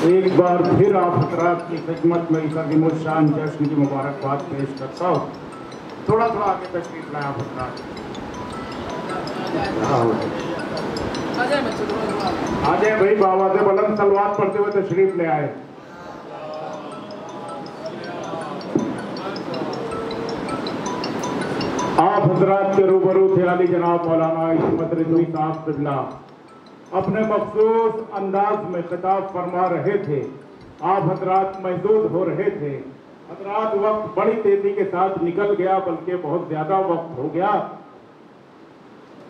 एक बार फिर आप हजरात की खिदमत में इस अज़ीमुश्शान जश्न की मुबारकबाद पेश करता हूँ। थोड़ा थोड़ा आगे तशरीफ लाए आप हजरात। आ जाए भाई, बाबा से बुलंद सलवात पढ़ते हुए तशरीफ ले आए। आप हजरात के रूबरू थे अली जनाब मौलाना इस्मत रिज़वी साहब क़िबला अपने मखसूस अंदाज में खिताब फरमा रहे थे। आप हजरात महसूस हो रहे थे। हजरात वक्त बड़ी तेजी के साथ निकल गया, बल्कि बहुत ज्यादा वक्त हो गया।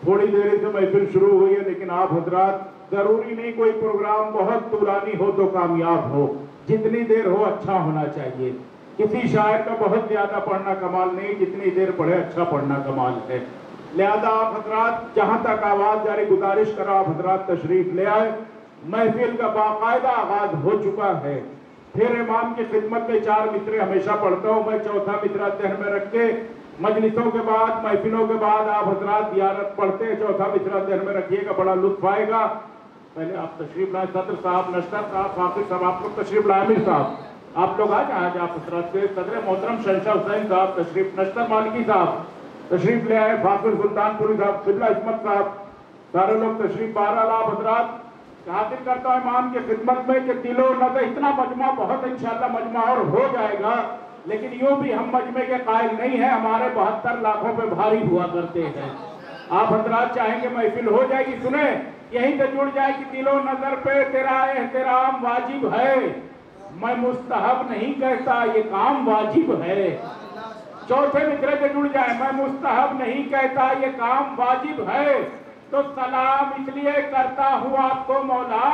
थोड़ी देरी से महफिल शुरू हुई है, लेकिन आप हजरात जरूरी नहीं कोई प्रोग्राम बहुत तुरानी हो तो कामयाब हो। जितनी देर हो अच्छा होना चाहिए। किसी शायर का बहुत ज्यादा पढ़ना कमाल नहीं, जितनी देर पढ़े अच्छा पढ़ना कमाल है। लिहाजा आप हजरात जहां तक आवाज जारी गुजारिश करो, आप हजरात तशरीफ ले आए। महफिल का बाकायदा आगाज हो चुका है। फिर इमाम की खिदमत में 4 मिसरे हमेशा पढ़ता हूँ मैं। चौथा मिसरा ध्यान में रख के मजलिसों के बाद, महफिलों के बाद आप हजरात जियारत पढ़ते हैं। चौथा मिसरा ध्यान में रखिएगा, बड़ा लुत्फ आएगा। पहले आप तशरीफ लाए, सदर साहब, नशर साहब, हाफिज साहब, आप लोग तशरीफ लाए। आमिर साहब आप लोग आज आप हजरात से सदर मोहतरम शहंशाह हुसैन साहब तशरीफ, नशर मालिकी साहब तशरीफ ले आए, फाकिर सुल्तानपुरी साहब, क़िबला इस्मत साहब, सारे लोग तशरीफ। बहरहाल आप हजरात हाजिर करता हूं इमाम की खिदमत में कि दिलो नज़र इतना मजमा बहुत इंशाअल्लाह मजमा और हो जाएगा, लेकिन यूं भी हम मजमे के कायल नहीं है। हमारे 72 लाखों पे भारी हुआ करते हैं। आप हजरात चाहेंगे महफिल हो जाएगी, सुने यहीं से जुड़ जाए कि दिलो नजर पे तेरा एहतराम वाजिब है। मैं मुस्तहब नहीं कहता, ये काम वाजिब है। चौथे मिसरे से जुड़ जाए, मैं मुस्तहब नहीं कहता, ये काम वाजिब है। तो सलाम इसलिए करता हूँ आपको मौला,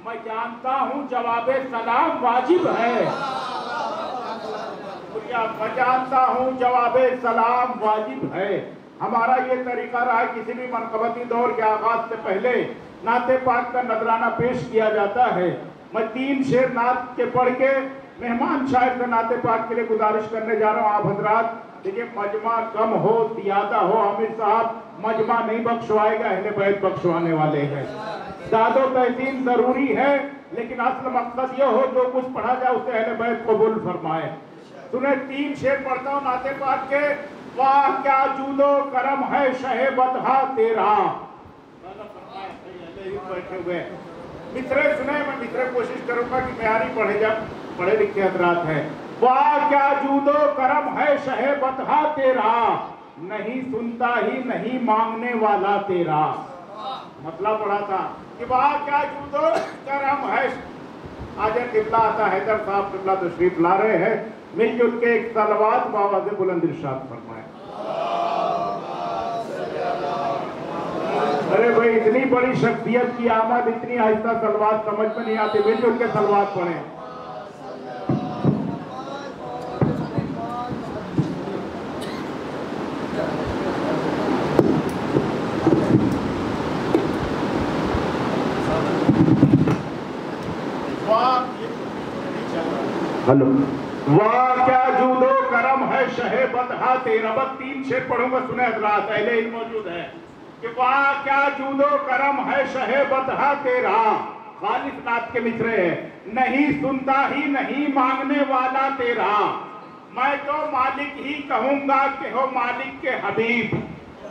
मैं जानता हूँ जवाबे सलाम वाजिब है। मैं जानता हूँ जवाबे सलाम वाजिब है। हमारा ये तरीका रहा है, किसी भी मनकबती दौर के आगाज से पहले नाते पाक का नजराना पेश किया जाता है। मैं 3 शेर नात के पढ़ के मेहमान शायर से नाते पाक के लिए गुजारिश करने जा रहा हूँ। आप हजरात देखिए, मजमा कम हो ज्यादा हो, आमिर साहब मजमा नहीं बख्शवाएगा, अहले बैत बख्शवाने वाले हैं। दादो तहसीन जरूरी है, लेकिन असल मकसद यह हो जो कुछ पढ़ा जाए उसे अहले बैत कबूल फरमाए। सुने 3 शेर पढ़ता हूँ नाते पाक के। वाह क्या जूदो करम है शहे बदहा तेरा। बैठे हुए मिसरे सुने, मैं मिसरे कोशिश करूंगा कि म्यारी पढ़े लिखे हजरात हैं। वाह क्या जूदो करम है शहे बतहा तेरा, नहीं सुनता ही नहीं मांगने वाला तेरा। मतलब पढ़ा था कि वाह क्या जूदो करम है। आज क़िबला आता हैदर साहब क़िबला तशरीफ ला रहे हैं। मिलजुल के एक सलवात बाबा से बुलंद इरशाद फरमाए। अरे भाई, इतनी बड़ी शख्सियत की आमद, इतनी आहिस्ता सलवात समझ में नहीं आती। मिलजुल के सलवात पढ़े। हेलो। वाह क्या जूदो करम है शहे बदहा तेरा। बस 3 शेर पढ़ूंगा, सुने हजरात, अहले इल्म मौजूद है। कि वाह क्या जूदो करम है शहे बदहा तेरा, खालिस नात के मिसरे है। नहीं सुनता ही नहीं मांगने वाला तेरा, मैं तो मालिक ही कहूंगा कि हो मालिक के हबीब।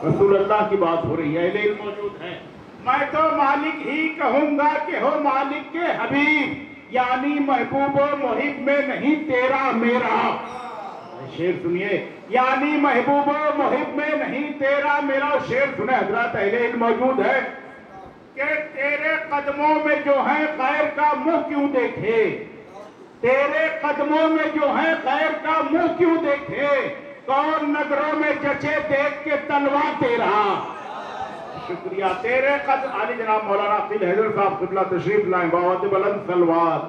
रसूलुल्लाह की बात हो रही है, अहले इल्म मौजूद है। मैं तो मालिक ही कहूंगा कि हो मालिक के हबीब, यानी महबूबो मुहिब में नहीं तेरा मेरा। शेर सुनिए, यानी महबूबो मुहिब में नहीं तेरा मेरा। शेर सुने हजरात, अहले इल्म मौजूद है कि तेरे कदमों में जो है गैर का मुंह क्यों देखे। तेरे कदमों में जो है गैर का मुंह क्यों देखे, कौन नजरों में जचे देख के तलवा तेरा। शुक्रिया। तेरे कदम आली जनाब मौलाना अकील हैदर साहब क़िबला तशरीफ लाए, बावत बुलंद सलवात।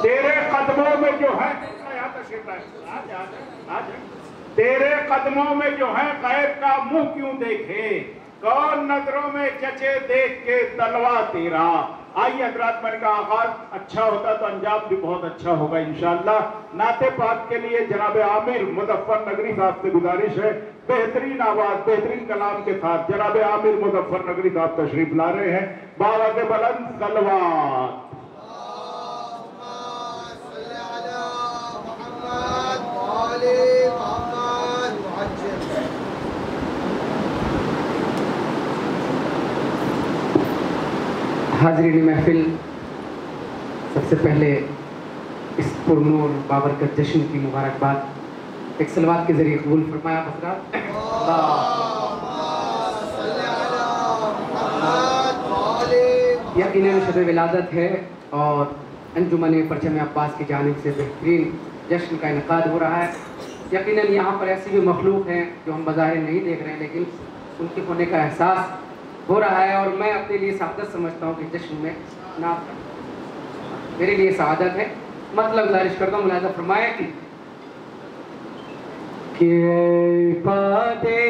तेरे कदमों में जो है तेरे कदमों में जो है गैर का मुंह क्यों देखे, कौन नजरों में जचे देख के तलवा तेरा। आइए हजरात, मैंने कहा आगाज अच्छा होता तो अंजाम भी बहुत अच्छा होगा इंशाअल्लाह। नाते पाक के लिए जनाब आमिर मुजफ्फर नगरी साहब से गुजारिश है, बेहतरीन आवाज बेहतरीन कलाम के साथ जनाब आमिर मुजफ्फर नगरी साहब तशरीफ ला रहे हैं। बावाज़ बुलंद सलवात। हाज़रीन महफिल, सबसे पहले इस पुरनूर बाबरकत जश्न की मुबारकबाद एक सलवात के ज़रिए कबूल फरमाया। हज़रात, यकीनन शब विलादत है और अंजुमन परचम अब्बास की जानिब से बेहतरीन जश्न का इनकाद हो रहा है। यकीनन यहाँ पर ऐसी भी मखलूक हैं जो हम बज़ाहिर नहीं देख रहे हैं, लेकिन उनके होने का एहसास हो रहा है और मैं अपने लिए सआदत समझता हूँ कि जश्न में नात मेरे लिए सआदत है। मतलब गुजारिश करता हूँ, मुलाज़ा फरमाए कि बादे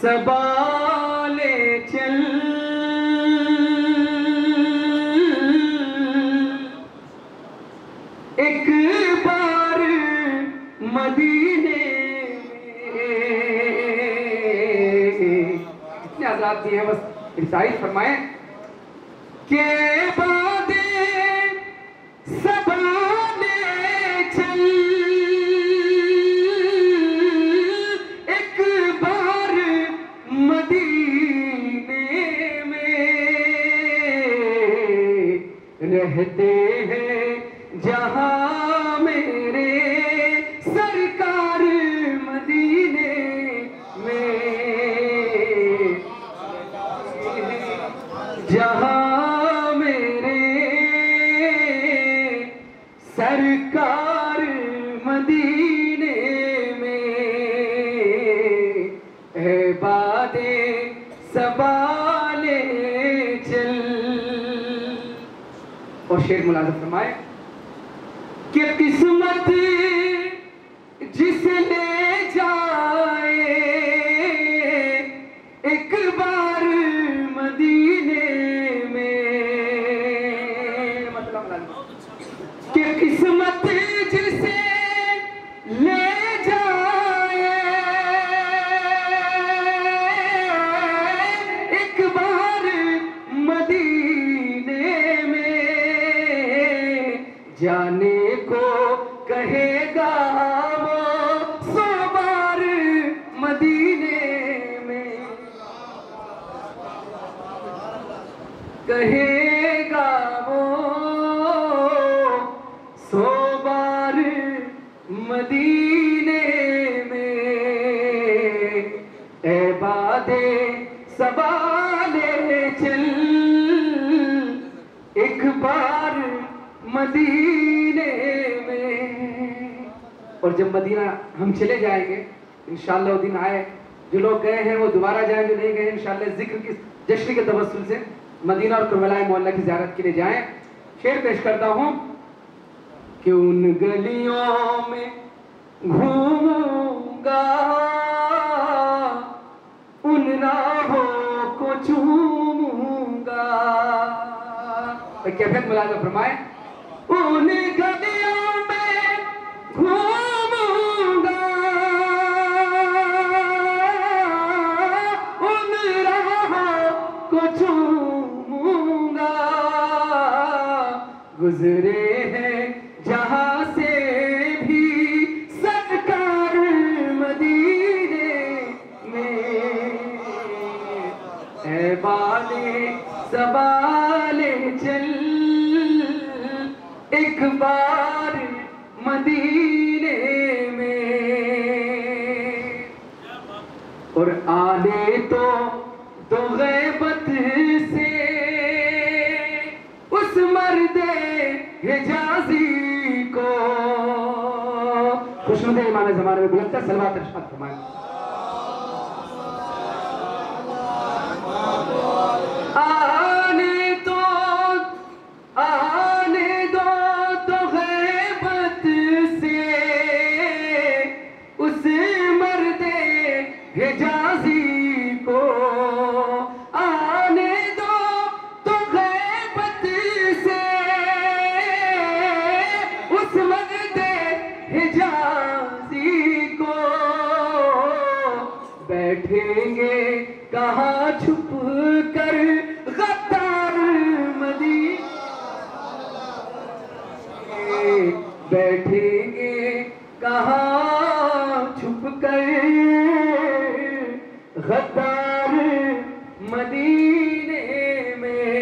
सबाले चल एक बार मदीने आजाद दिए हैं, बस इरशाद फरमाए के बादे सबाले चल एक बार मदीने में रहते हैं जहां मेरे सरकार मदीने में, जहां मेरे सरकार मदीने में है बादे सबाले चल। और शेर मुलाज़ा फरमाए कि किस्मत जिसे ले जाए एक बार मदीने में, मतलब कि किस्मत जिसे ले जाए एक बार मदीने में, जाने को कहेगा वो 100 बार मदीने में, कहेगा वो 100 बार मदीने में, ए बादे सबाले चल एक बार मदीने में। और जब मदीना हम चले जाएंगे इंशाअल्लाह, वो दिन आए, जो लोग गए हैं वो दोबारा जाएं, जो नहीं गए इंशाअल्लाह जिक्र की जश्न के तवस्सुल से मदीना और करबला मोहल्ला की ज़ियारत के लिए जाएं। शेर पेश करता हूँ कि उन गलियों में घूमूंगा, उन राहों को चूमूंगा। कैफियत मुलाज़ा फरमाए, उन गलियों में घूमूंगा, उन राहों को चूमूंगा, गुजरे हैं जहां से भी सरकार मदीने में, ए बाले सबाले चल एक बार मदीने में। और आने तो गैबत से उस मर्दे हिजाजी को, खुशनुदे इमाम ज़माने में बुलंद सलवात इरशाद फरमाए। आने दो तो गैबत से उस मर्दे हिजाजी को, आने दो छुप कर गद्दार मदीने बैठेंगे कहाँ छुप कर गद्दार मदीने में।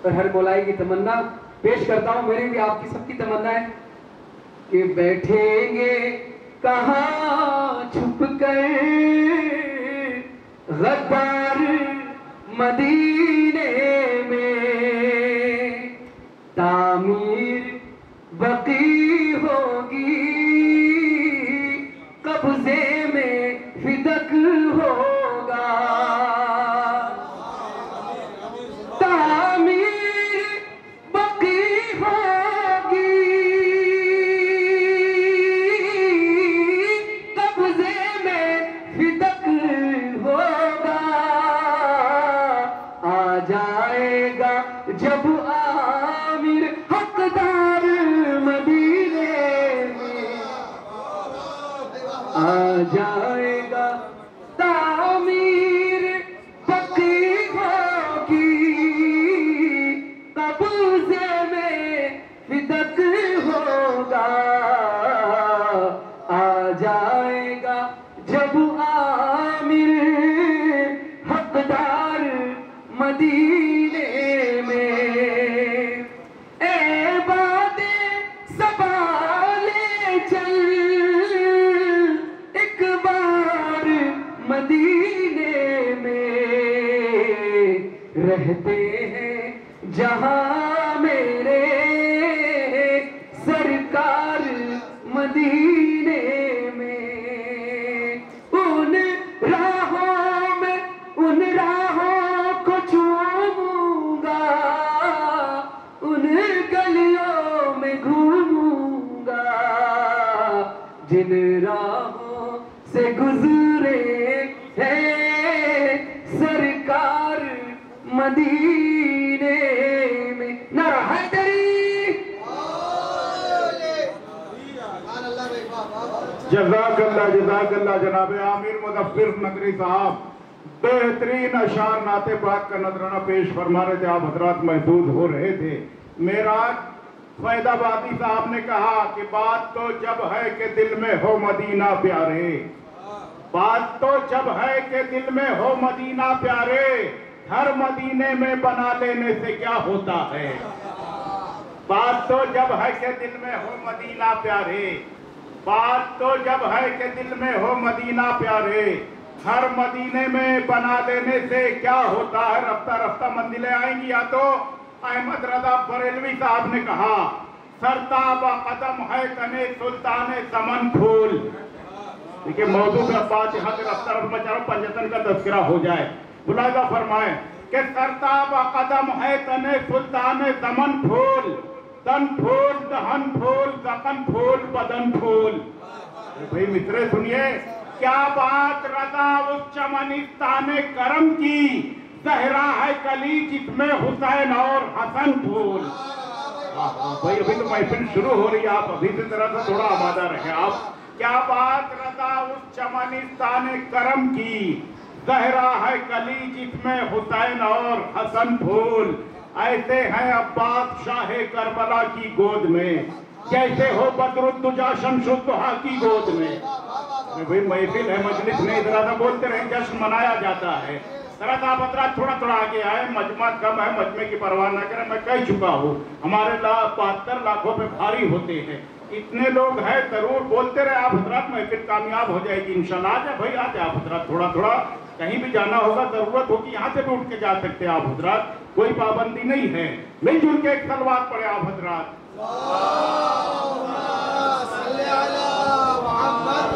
और हर मौलाई की तमन्ना पेश करता हूँ, मेरी भी आपकी सबकी तमन्ना है कि बैठेंगे कहाँ छुप कर गद्दार मदीने में। तामीर बकी होगी कब्जे में फिदक होगा। तामीर बकी होगी कब्जे में फिदक होगा। आ जाएगा जब आमिर हकदार मदीने में। आ जाएगा तामीर पक्की होगी कब्जे में फिदक होगा। आ जाएगा जब आमिर हकदार मदीने में। ए बादे सवाले चल एक बार मदीने में। रहते हैं जहां मेरे सरकार मदीने में। उन राहों को चूमूंगा, उन गलियों में घूमूंगा जिन राहों से गुजरे हैं सरकार मदीने में। नारा हैदरी। जज़ाकल्लाह जनाब आमिर मुज़फ्फर नकवी साहब बेहतरीन अशार नाते पाक का नजराना पेश फरमा रहे थे। आप हजरात महसूस हो रहे थे। मेराज फैदाबादी साहब ने कहा कि बात तो जब है कि दिल में हो मदीना प्यारे, बात तो जब है कि दिल में हो मदीना प्यारे, हर मदीने में बना लेने से क्या होता है। बात तो जब है कि दिल में हो मदीना प्यारे, बात तो जब है कि दिल में हो मदीना प्यारे, हर मदीने में बना लेने से क्या होता है। रफ्ता रफ्ता मंजिलें आएंगी। या तो अहमद रजा बरेलवी साहब ने कहा सरताब कदम है तने सुल्तान समन फूल। देखिए मौजूद बात यहाँ से रफ्ता रफ्ता में चारों पंजतन का तस्करा हो जाए। बुलागा फरमाए कि सरताब कदम है तने सुल्तान समन फूल, तन फूल दहन फूल जखन फूल बदन फूल। भाई मित्रे सुनिए क्या बात रजा उस चमनिस्तान करम की, सहरा है कली जिसमें हुसैन और हसन फूल। भाई अभी तो महफिल शुरू हो रही है, आप अभी से तरह से थोड़ा आमादा रहे आप। क्या बात रजा उस चमनिस्तान करम की, सहरा है कली जिसमें हुसैन और हसन फूल। ऐसे हैं अब्बास शाह करबला की गोद में, जैसे हो बदरुद्दुजा शमसुद्दुहा की गोद में। भाई महफिल है, मजलिस नहीं, जरा बोलते रहे, जश्न मनाया जाता है। जरा बतरा थोड़ा थोड़ा आगे आए, मजमा कम है, मजमे की परवाह न करें। मैं कह चुका हूँ हमारे 72 लाखों पे भारी होते हैं, इतने लोग हैं, जरूर बोलते रहे आप हजरात, महफिल कामयाब हो जाएगी इंशाल्लाह। आ जाए भाई, आ जाए आप हजरात, थोड़ा थोड़ा कहीं भी जाना होगा, जरूरत होगी यहाँ से भी उठ के जा सकते हैं आप हजरात, कोई पाबंदी नहीं है। मिलजुल के एक सलवात पढ़े आप हजरात।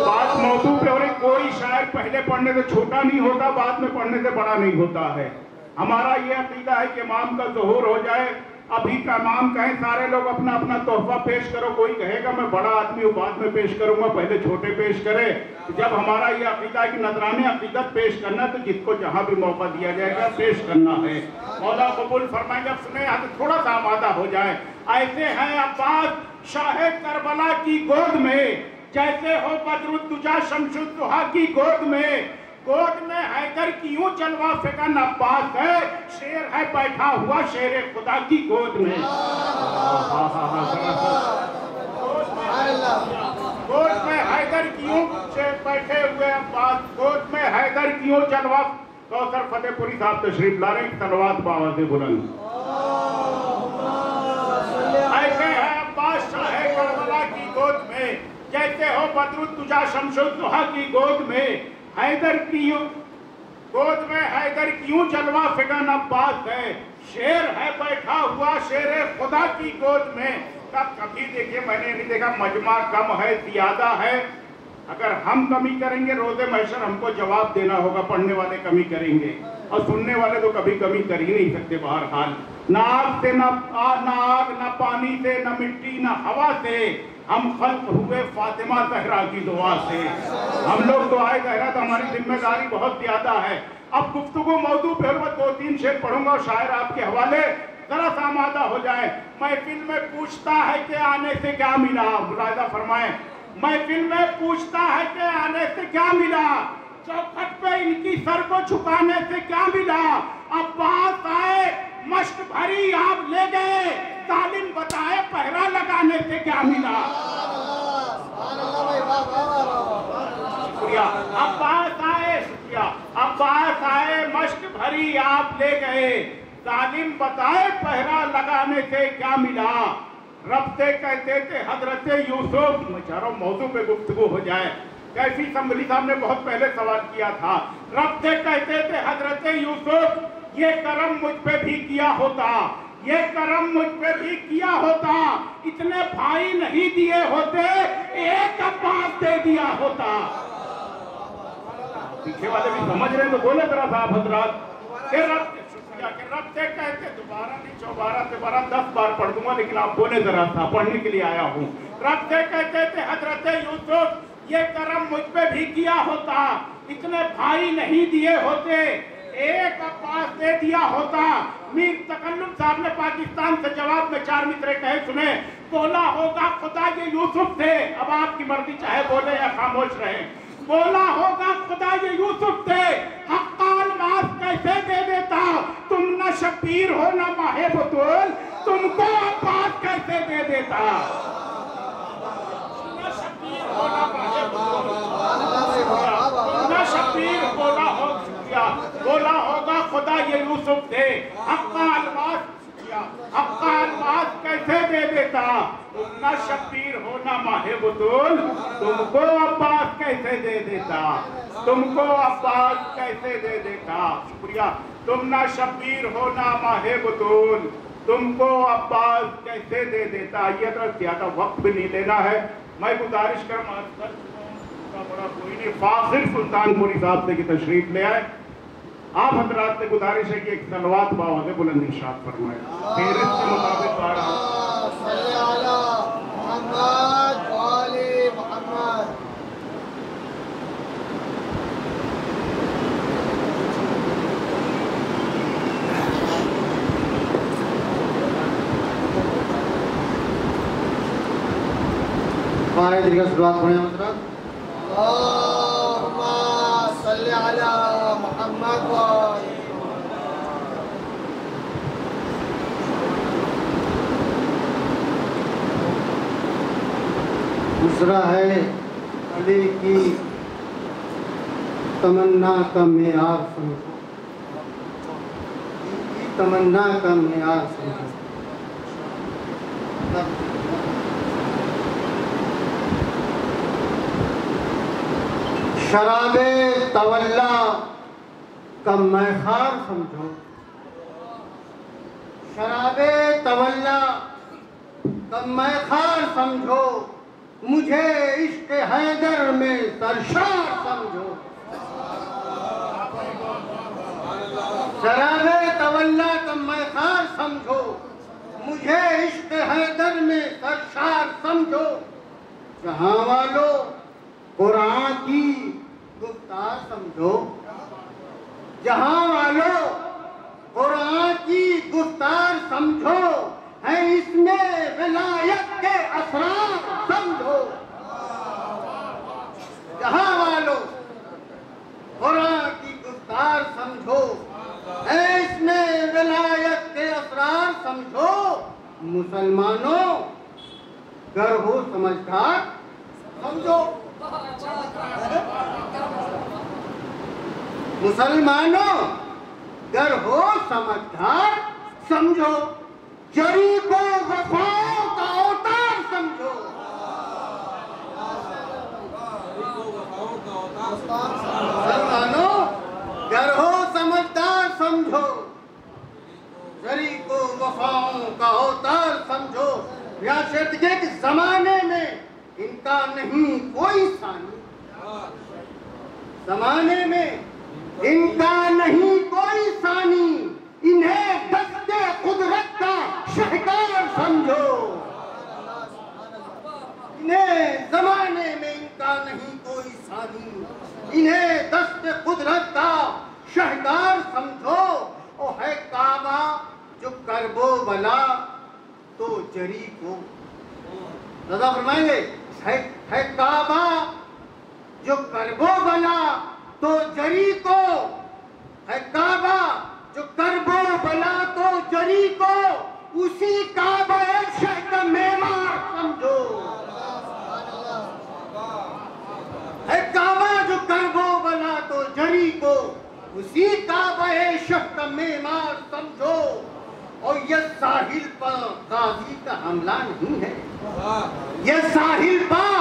बात मौजूद पे हो रही, कोई शायर पहले पढ़ने से छोटा नहीं होता, बाद में पढ़ने से बड़ा नहीं होता है। हमारा ये अकीदा है कि इमाम का ज़ुहूर हो जाए, अभी का इमाम कहें सारे लोग अपना अपना तोहफा पेश करो, कोई कहेगा मैं बड़ा आदमी हूँ बाद में पेश करूंगा, पहले छोटे पेश करे। जब हमारा ये अकीदा है कि नजराने अकीदत पेश करना, तो जिसको जहाँ भी मौका दिया जाएगा पेश करना है। मौला कबूल फरमाएंगे। अब सुने थोड़ा सा आमादा हो जाए। ऐसे हैं अब्बास शाह करबला की गोद में, जैसे हो बदरुद्दुजा शमसुद्दुहा की गोद में, गोद में हैदर क्यों जलवा फेंका नब्बास है, शेर है बैठा हुआ शेर खुदा की गोद में। गोद में हैदर क्यों बैठे हुए अब्बास, गोद में हैदर क्यों जलवा। कौसर फतेहपुरी साहब तशरीफ ला रहे हैं, तलवात बाबा से बुलंद। ऐसे है अब्बास शाह करबला की गोद में, जैसे हो बदरुद्दुजा शमसुद्दोहा की गोद में। हैदर क्यों गोद में हैदर क्यों जलवा फिगन अब्बास है, शेर है बैठा हुआ शेर खुदा की गोद में। कभी देखिए मैंने नहीं देखा मजमा कम है ज्यादा है, अगर हम कमी करेंगे रोजे महशर हमको जवाब देना होगा, पढ़ने वाले कमी करेंगे और सुनने वाले तो कभी कमी कर ही नहीं सकते। बहरहाल ना आग से ना आग, ना पानी से, ना मिट्टी, ना हवा से, हम खल्क हुए फातिमा ज़हरा की दुआ से। हम लोग दुआए ज़हरा तो हमारी जिम्मेदारी बहुत ज्यादा है। अब गुफ्तगू मौजू पे मैं 2-3 शेर पढ़ूंगा और शायर आपके हवाले जरा सा आमादा हो जाए। महफिल में पूछता है कि आने से क्या मिला, मुलाहिजा फरमाए। महफिल में पूछता है कि आने से क्या मिला, चौखट पे इनकी सर को झुकाने से क्या मिला। अब्बास आए मश्क भरी आप ले गए, तालिम बताए पहरा लगाने से क्या मिला। शुक्रिया। अब्बास आए, शुक्रिया। अब्बास आए मश्क भरी आप ले गए, तालिम बताए पहरा लगाने से क्या मिला। रब से कहते थे हजरत यूसुफ, चारों मौजू पे गुफ्तगू हो जाए। कैफी संभली साहब ने बहुत पहले सवाल किया था। रब से कहते थे हजरत यूसुफ, ये करम मुझ पे भी किया होता, ये करम मुझ पे भी किया होता, इतने भाई नहीं दिए होते, एक अब्बास दे दिया होता। पीछे वाले भी समझ रहे हैं तो बोले जरा साहब हजरात के रब से कहते, दोबारा नहीं 10 बार पढ़ दूंगा, लेकिन आप बोले जरा सा, पढ़ने के लिए आया हूँ। रब से कहते थे हजरत यूसुफ, ये करम मुझ पे भी किया होता, इतने भाई नहीं दिए होते, एक अब्बास दे दिया होता। मीर तकल्लुम साहब ने पाकिस्तान से जवाब में 4 मिसरे कहे सुने। बोला होगा खुदा ये यूसुफ से, अब आपकी मर्जी चाहे बोले या खामोश रहे। बोला होगा खुदा ये यूसुफ से, हक्काल मास कैसे दे देता, तुम न शबीर हो न माहे बतूल, तुमको अब्बास कैसे दे देता। न शबीर हो न माहे बतूल, न शबीर बोला हो, बोला होगा खुदा ये यूसुफ से, हक्काल मास कैसे दे देता, तुम न शबीर हो न माहे बतूल, तुमको अब्बास कैसे दे देता, तुमको अब्बास कैसे दे देता। शुक्रिया। तुम न शबीर हो न माहे बतूल, तुमको अब्बास कैसे दे देता। ये तो ज्यादा वक्त भी नहीं लेना है, मैं गुजारिश कर बड़ा कोई नहीं, फासिल सुल्तानपुरी साहब से की तशरीफ ले आए। आप हजरात से गुजारिश है कि एक सलवात बाबा से बुलंद इरशाद फरमाए। फेहरिस्त के मुताबिक आ रहा हमारे तरीका शुरुआत होने हजरात। दूसरा है अली की तमन्ना का मेयार समझो, तमन्ना का मेयार समझो। शराबे तवल्ला का मैखार समझो, शराबे तवल्ला का मैखार समझो, मुझे इश्क हैदर में सरशार समझो। शराबे तवल्ला का मैखार समझो, मुझे इश्क हैदर में सरशार समझो। जहां वालों कुरान की गुफ्तार समझो, जहां वालों कुरान की गुफ्तार समझो, है इसमें विलायत के असरार समझो। जहां वालों कुरान समझो, है इसमें विलायत के असरार समझो। मुसलमानों गर हो समझदार समझो, मुसलमानों गर हो समझदार समझो, जरी को वफाओं का अवतार समझो। मुसलमानों गर हो समझदार समझो, जरी को वफाओं का अवतार समझो। या शर्त के कि जमाने में इनका नहीं कोई सानी, जमाने में इनका नहीं कोई सानी, इन्हें दस्ते कुदरत का शहकार समझो। इन्हें जमाने में इनका नहीं कोई सानी, इन्हें दस्ते कुदरत का शहकार समझो। और है काबा जो करबो बला तो जरी को, दादा फरमाएंगे, है काबा जो करबो बला तो जरी को, है काबा जो करबो बला तो जरी को, उसी काबा शह का मेमार समझो। है काबा जो करबो बला तो जरी को, उसी काबा शह का मेमार समझो। और यह साहिल पर गाजी का हमला नहीं है, यह साहिल पर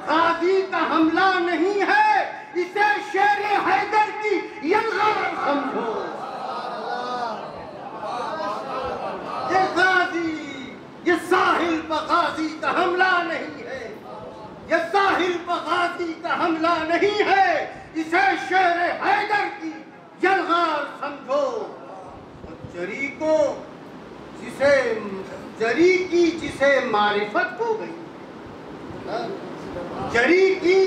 गाजी का हमला नहीं है, इसे शेर हैदर की यलगार समझो। ये गाजी, ये साहिल पर गाजी का हमला नहीं है, ये साहिल पर गाजी का हमला नहीं है, इसे शेर हैदर की यलगार समझो। और जरी को जिसे, जरी की जिसे मारिफत हो गई, जरी की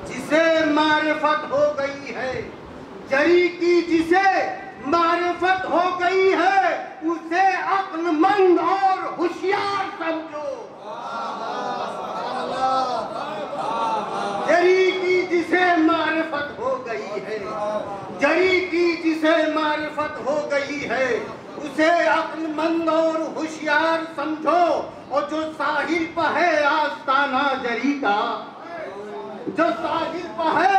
जिसे मारिफत हो गई है, जरी की जिसे मारिफत हो गई है, उसे अक्लमंद और होशियार समझो। जरी की जिसे मारिफत हो गई है, जरी की जिसे मारिफत हो गई है, उसे अक्लमंद और होशियार समझो। और जो साहिल पर है आस्ताना जरी का, जो साहिल पर है